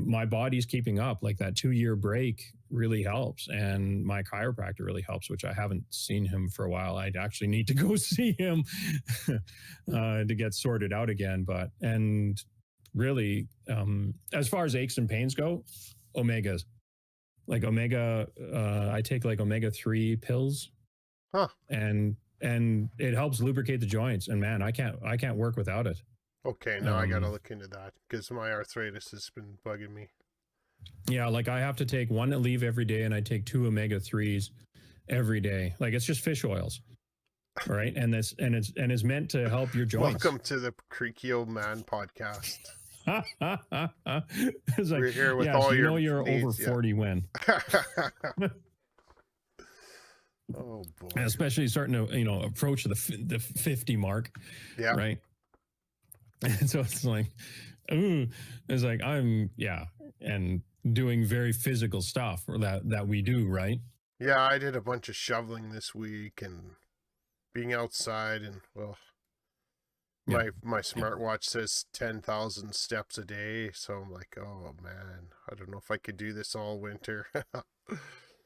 my body's keeping up. Like that 2-year break really helps. And my chiropractor really helps, which I haven't seen him for a while. I'd actually need to go see him to get sorted out again. And really, as far as aches and pains go, omegas. Like omega, I take like omega-3 pills. Huh. And it helps lubricate the joints. And man, I can't work without it. Okay, now I gotta look into that because my arthritis has been bugging me. Yeah, like I have to take 1 Aleve every day, and I take 2 omega-3s every day. Like it's just fish oils, right? And it's meant to help your joints. Welcome to the Creaky Old Man podcast. It's like, we're here with yeah, all so your you're needs, over 40 when. Oh boy! And especially starting to approach the 50 mark. Yeah. Right. And so it's like, ooh, it's like and doing very physical stuff that we do, right? Yeah, I did a bunch of shoveling this week and being outside, and well, my smartwatch says 10,000 steps a day, so I'm like, oh man, I don't know if I could do this all winter.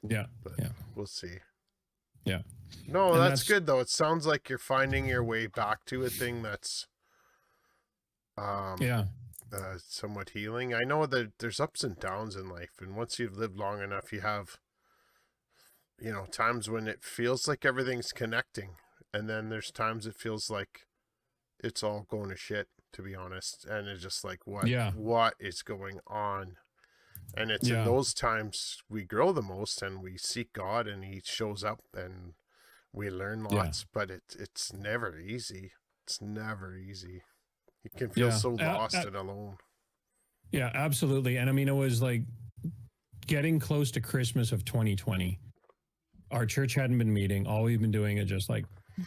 Yeah, but yeah, we'll see. Yeah. No, that's good though. It sounds like you're finding your way back to a thing that's somewhat healing. I know that there's ups and downs in life, and once you've lived long enough, you have times when it feels like everything's connecting, and then there's times it feels like it's all going to shit, to be honest, and it's just like what is going on. And it's in those times we grow the most, and we seek God, and he shows up, and we learn lots. But it's never easy. It's never easy. You can feel so lost and alone. Yeah, absolutely. And I mean, it was like getting close to Christmas of 2020. Our church hadn't been meeting. All we've been doing is just like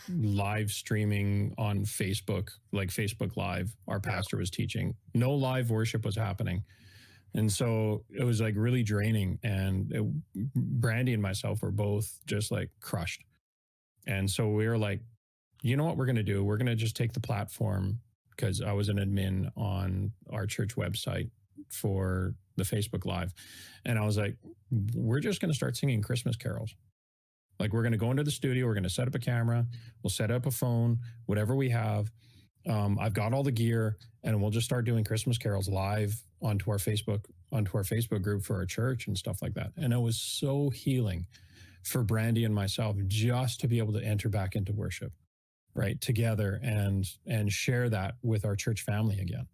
live streaming on Facebook, like Facebook Live. Our pastor was teaching. No live worship was happening. And so it was like really draining. And Brandy and myself were both just like crushed. And so we were like, you know what we're going to do? We're going to just take the platform, because I was an admin on our church website for the Facebook Live. And I was like, we're just going to start singing Christmas carols. Like we're going to go into the studio. We're going to set up a camera. We'll set up a phone, whatever we have. I've got all the gear, and we'll just start doing Christmas carols live onto our Facebook group for our church and stuff like that. And it was so healing for Brandy and myself just to be able to enter back into worship, right, together and share that with our church family again.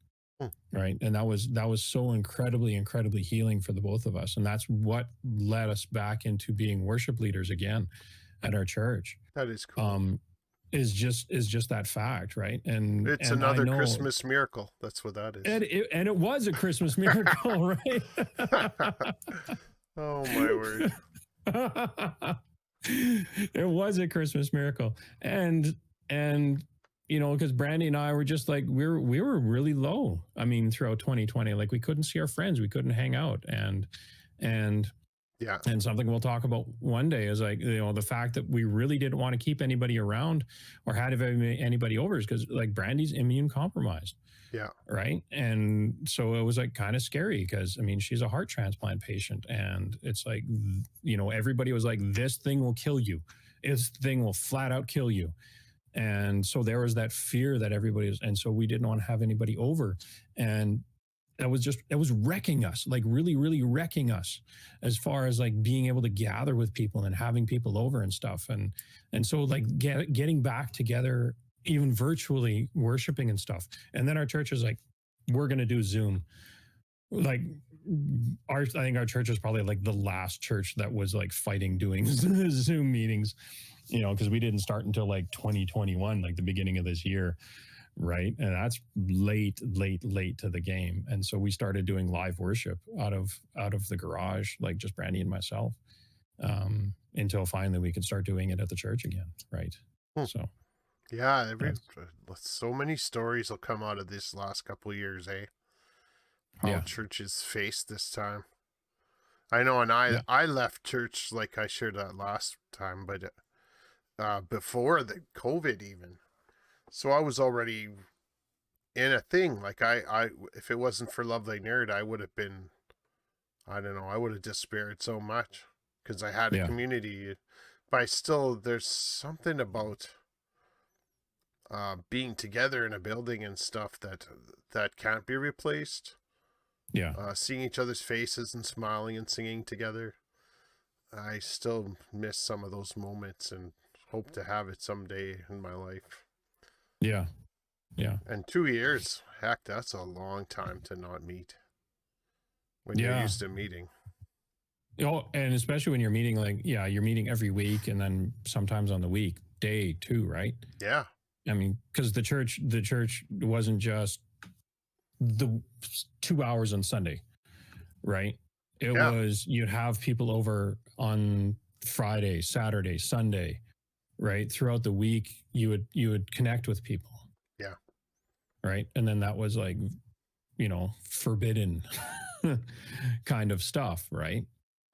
Right. And that was so incredibly healing for the both of us. And that's what led us back into being worship leaders again at our church. That is cool. Is just that fact, right? And it's another Christmas miracle. That's what that is. And it was a Christmas miracle, right? Oh my word! It was a Christmas miracle, and because Brandy and I were just like we were really low. I mean, throughout 2020, like we couldn't see our friends, we couldn't hang out, and something we'll talk about one day is like, the fact that we really didn't want to keep anybody around or had anybody over is because like Brandy's immune compromised. Yeah. Right. And so it was like kind of scary because I mean, she's a heart transplant patient, and it's like, everybody was like, this thing will kill you. This thing will flat out kill you. And so there was that fear that everybody was, and so we didn't want to have anybody over. And it was wrecking us, like really, really wrecking us as far as like being able to gather with people and having people over and stuff. And so like getting back together, even virtually worshiping and stuff. And then our church is like, we're going to do Zoom. Like I think our church was probably like the last church that was like fighting doing Zoom meetings, you know, because we didn't start until like 2021, like the beginning of this year. Right. And that's late to the game. And so we started doing live worship out of the garage, like just Brandy and myself, until finally we could start doing it at the church again. Right. So yeah, so many stories will come out of this last couple of years, eh? How churches faced this time. I know, and I left church, like I shared that last time, but before the COVID even. So I was already in a thing. Like I if it wasn't for Lovely Nerd, I would have been, I don't know, I would have despaired so much because I had a community. But there's something about being together in a building and stuff that can't be replaced. Yeah. Seeing each other's faces and smiling and singing together. I still miss some of those moments and hope to have it someday in my life. Yeah. Yeah. And 2 years, heck, that's a long time to not meet when you're used to meeting. Oh, and especially when you're meeting, like, you're meeting every week and then sometimes on the weekday too, right? Yeah. I mean, because the church wasn't just the 2 hours on Sunday, right? It was, you'd have people over on Friday, Saturday, Sunday, right? Throughout the week, you would connect with people. Yeah. Right. And then that was like, you know, forbidden kind of stuff. Right.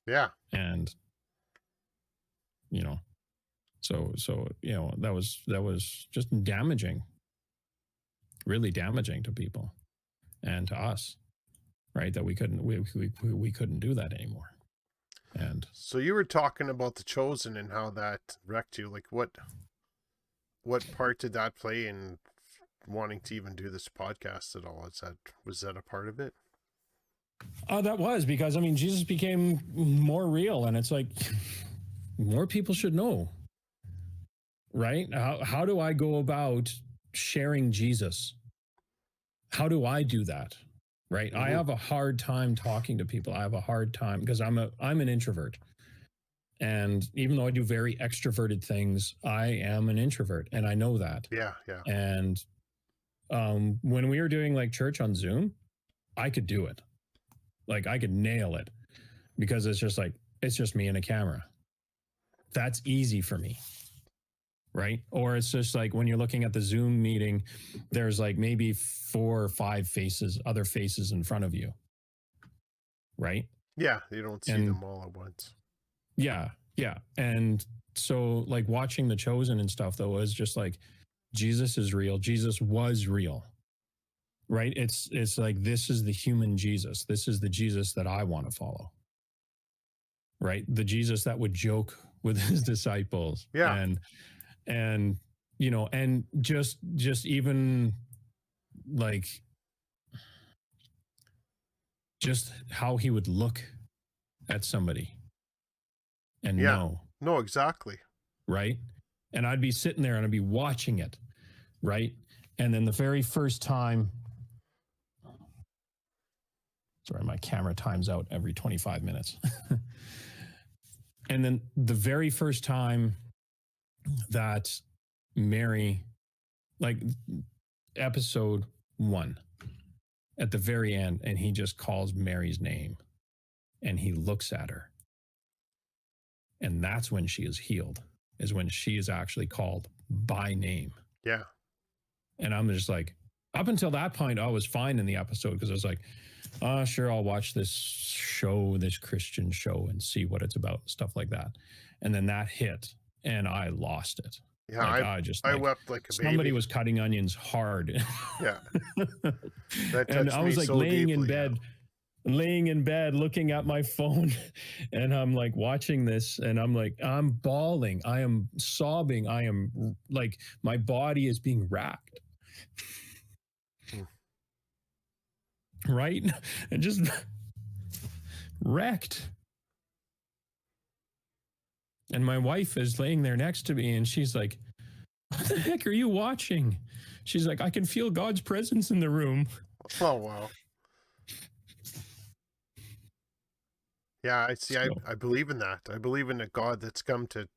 Yeah. And, you know, so, you know, that was just damaging, really damaging to people and to us. Right. That we couldn't do that anymore. And so you were talking about The Chosen and how that wrecked you. Like what part did that play in wanting to even do this podcast at all? Was that a part of it? That was because, I mean, Jesus became more real, and it's like more people should know, right? How do I go about sharing Jesus? How do I do that? Right. Mm-hmm. I have a hard time talking to people. I have a hard time because I'm an introvert. And even though I do very extroverted things, I am an introvert, and I know that. Yeah. Yeah. And when we were doing like church on Zoom, I could do it. Like I could nail it because it's just me and a camera. That's easy for me. Right. Or it's just like when you're looking at the Zoom meeting, there's like maybe 4 or 5 other faces in front of you. Right. Yeah. You don't see them all at once. Yeah. Yeah. And so like watching The Chosen and stuff, though, is just like, Jesus is real. Jesus was real. Right. It's like, this is the human Jesus. This is the Jesus that I want to follow. Right. The Jesus that would joke with his disciples. Yeah. And, you know, and just even like, just how he would look at somebody and know. No, exactly. Right. And I'd be sitting there and I'd be watching it. Right. And then the very first time, sorry, my camera times out every 25 minutes. And then the very first time that Mary, like episode 1, at the very end, and he just calls Mary's name and he looks at her. And that's when she is healed, is when she is actually called by name. Yeah. And I'm just like, up until that point, I was fine in the episode because I was like, sure, I'll watch this show, this Christian show, and see what it's about and stuff like that. And then that hit and I lost it. Yeah, like, I wept like a baby. Somebody was cutting onions hard. Yeah. That and I was like so laying deeply, in bed. laying in bed looking at my phone, and I'm like watching this, and I'm like, I'm bawling, I am sobbing, I am like, my body is being racked. Hmm. Right? And just wrecked. And my wife is laying there next to me, and she's like, what the heck are you watching? She's like, I can feel God's presence in the room. Oh, wow. Yeah, I see. So, I believe in that. I believe in a God that's come to,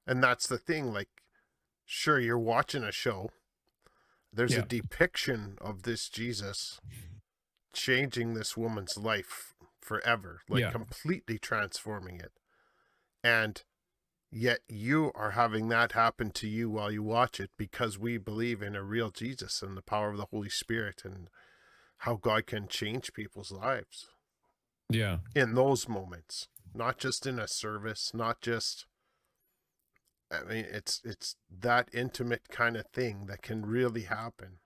and that's the thing. Like, sure, you're watching a show. There's a yeah. depiction of this Jesus changing this woman's life forever, like Yeah. completely transforming it. And yet you are having that happen to you while you watch it because we believe in a real Jesus and the power of the Holy Spirit and how God can change people's lives. Yeah. In those moments, not just in a service, not just, I mean, it's that intimate kind of thing that can really happen.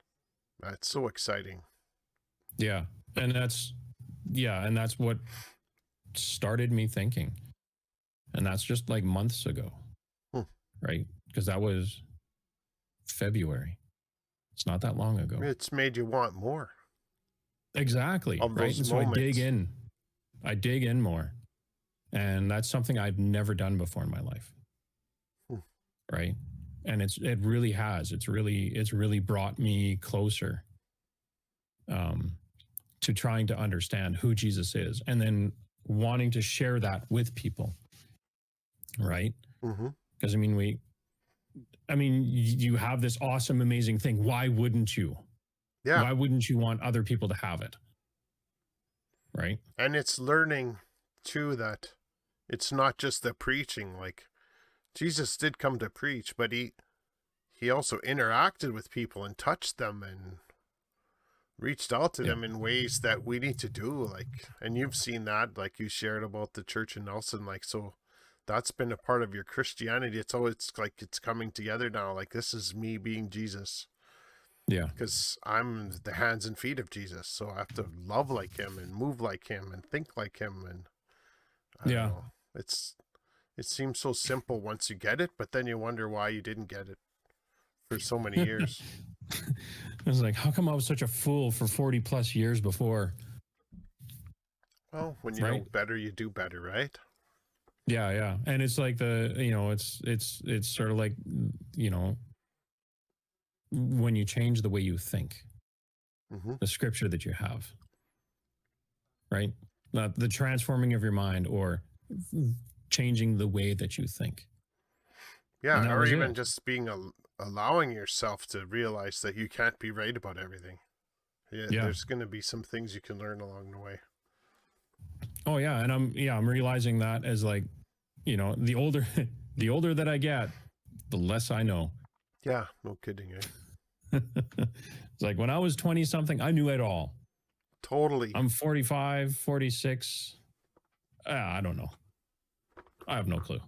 That's so exciting. Yeah. And that's, and that's what started me thinking. And that's just like months ago. Hmm. Right? Because that was February. It's not that long ago. It's made you want more. Exactly. Of Right. those And so moments. I dig in more. And that's something I've never done before in my life. Hmm. Right. And it really has. It's really brought me closer to trying to understand who Jesus is, and then wanting to share that with people. Right. Mm-hmm. Because you have this awesome, amazing thing. Why wouldn't you? Yeah. Why wouldn't you want other people to have it? Right. And it's learning too that it's not just the preaching. Like, Jesus did come to preach, but he also interacted with people and touched them and reached out to them in ways that we need to do. Like, and you've seen that, like you shared about the church in Nelson. Like, so that's been a part of your Christianity. It's always like it's coming together now. Like, this is me being Jesus. Yeah. Because I'm the hands and feet of Jesus. So I have to love like him and move like him and think like him. And I don't know. It seems so simple once you get it, but then you wonder why you didn't get it for so many years. I was like, how come I was such a fool for 40 plus years before? Well, when you know better, you do better, right? Yeah, yeah. And it's like it's sort of like, when you change the way you think, the scripture that you have, right? The transforming of your mind or changing the way that you think. Yeah, or even just being allowing yourself to realize that you can't be right about everything. Yeah. There's going to be some things you can learn along the way. Oh yeah, and I'm realizing that as like, the older that I get, the less I know. Yeah, no kidding, eh? It's like when I was 20 something, I knew it all. Totally. I'm 45, 46. I don't know. I have no clue.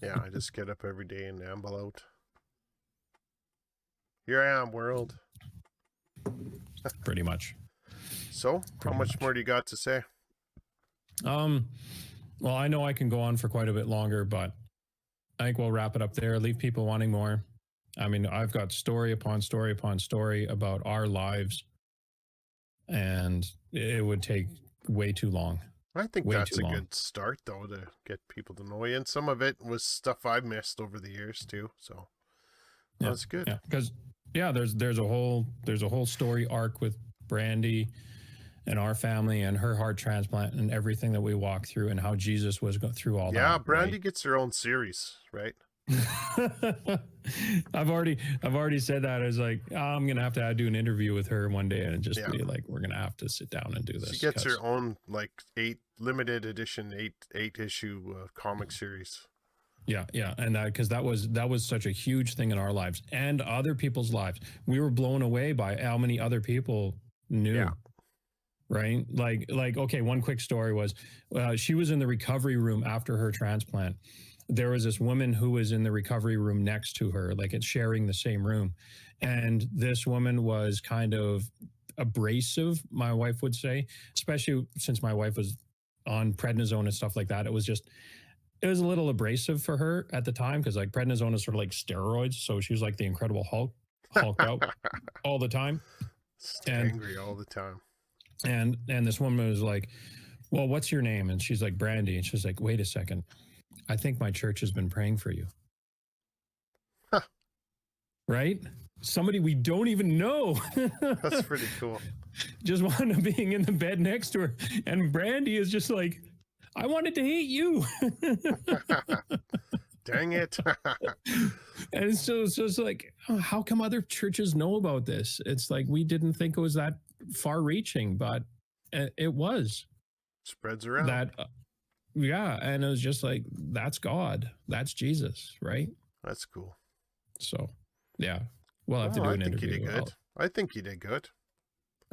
Yeah, I just get up every day and amble out. Here I am, world. Pretty much. So, how much more do you got to say? Well, I know I can go on for quite a bit longer, but I think we'll wrap it up there. Leave people wanting more. I mean, I've got story upon story upon story about our lives, and it would take way too long. I think that's a good start, though, to get people to know you. And some of it was stuff I missed over the years too. So that's good. Yeah, because there's a whole story arc with Brandy and our family and her heart transplant and everything that we walked through and how Jesus was going through all that. Yeah, Brandy gets her own series, right? I've already said that. I was like, I'm gonna have to do an interview with her one day and just be like, we're gonna have to sit down and do this. She gets her own like 8 limited edition 8 issue comic series. Yeah, and because that was such a huge thing in our lives and other people's lives. We were blown away by how many other people knew. Yeah. Right? Like okay, one quick story was she was in the recovery room after her transplant. There was this woman who was in the recovery room next to her, like it's sharing the same room. And this woman was kind of abrasive, my wife would say, especially since my wife was on prednisone and stuff like that. It was a little abrasive for her at the time because like prednisone is sort of like steroids. So she was like the Incredible Hulk, hulked out all the time. And angry all the time. and this woman was like, well, what's your name? And she's like, Brandy. And she's like, wait a second. I think my church has been praying for you. Huh. Right? Somebody we don't even know. That's pretty cool. Just wound up being in the bed next to her. And Brandy is just like, I wanted to hate you. Dang it. And so it's like, oh, how come other churches know about this? It's like, we didn't think it was that far reaching, but it was. Spreads around. That, yeah. And it was just like, that's God. That's Jesus, right? That's cool. So, yeah. We'll have to do an interview. You did good. I think you did good.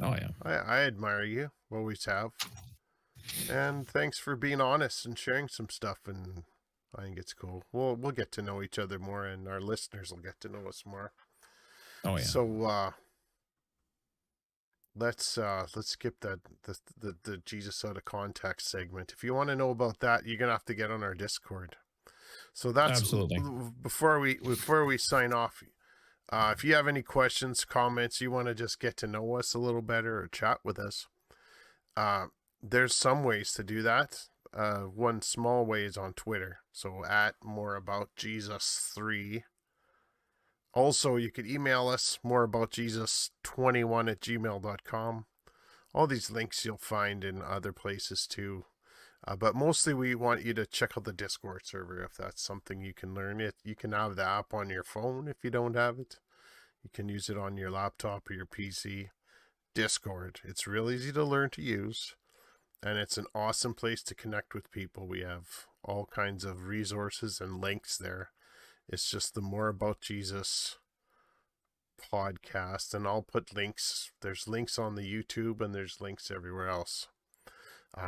Oh, yeah. I admire you. Always have. And thanks for being honest and sharing some stuff. And I think it's cool. We'll get to know each other more, and our listeners will get to know us more. Oh, yeah. So let's skip the Jesus out of context segment. If you want to know about that, you're gonna have to get on our Discord. So that's absolutely. Before we sign off, if you have any questions, comments, you want to just get to know us a little better or chat with us, there's some ways to do that. One small way is on Twitter. So at moreaboutjesus3. Also, you could email us moreaboutjesus21@gmail.com. All these links you'll find in other places too. But mostly we want you to check out the Discord server if that's something you can learn. You can have the app on your phone if you don't have it. You can use it on your laptop or your PC. Discord. It's real easy to learn to use. And it's an awesome place to connect with people. We have all kinds of resources and links there. It's just the More About Jesus podcast. And I'll put links. There's links on the YouTube and there's links everywhere else.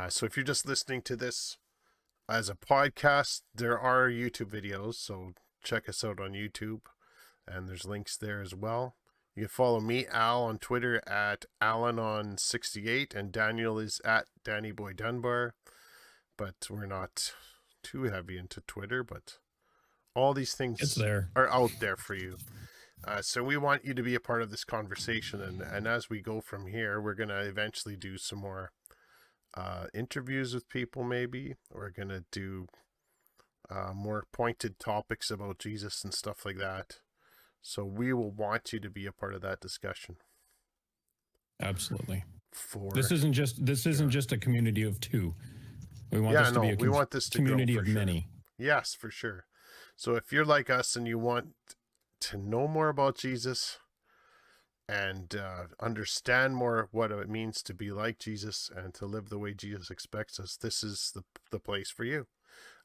So if you're just listening to this as a podcast, there are YouTube videos. So check us out on YouTube. And there's links there as well. You can follow me, Al, on Twitter at Alanon68, and Daniel is at DannyBoyDunbar. But we're not too heavy into Twitter, but all these things are out there for you. So we want you to be a part of this conversation, and as we go from here, we're going to eventually do some more interviews with people, maybe. We're going to do more pointed topics about Jesus and stuff like that. So we will want you to be a part of that discussion. Absolutely. This isn't just a community of two. We want this to be a community of many. Yes, for sure. So if you're like us and you want to know more about Jesus and understand more what it means to be like Jesus and to live the way Jesus expects us, this is the place for you.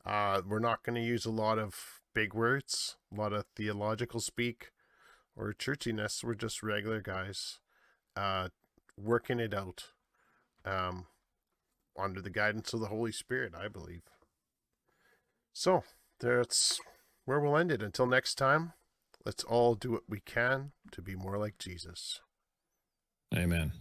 We're not going to use a lot of big words, a lot of theological speak or churchiness. We're just regular guys working it out under the guidance of the Holy Spirit, I believe. So that's where we'll end it. Until next time, let's all do what we can to be more like Jesus. Amen.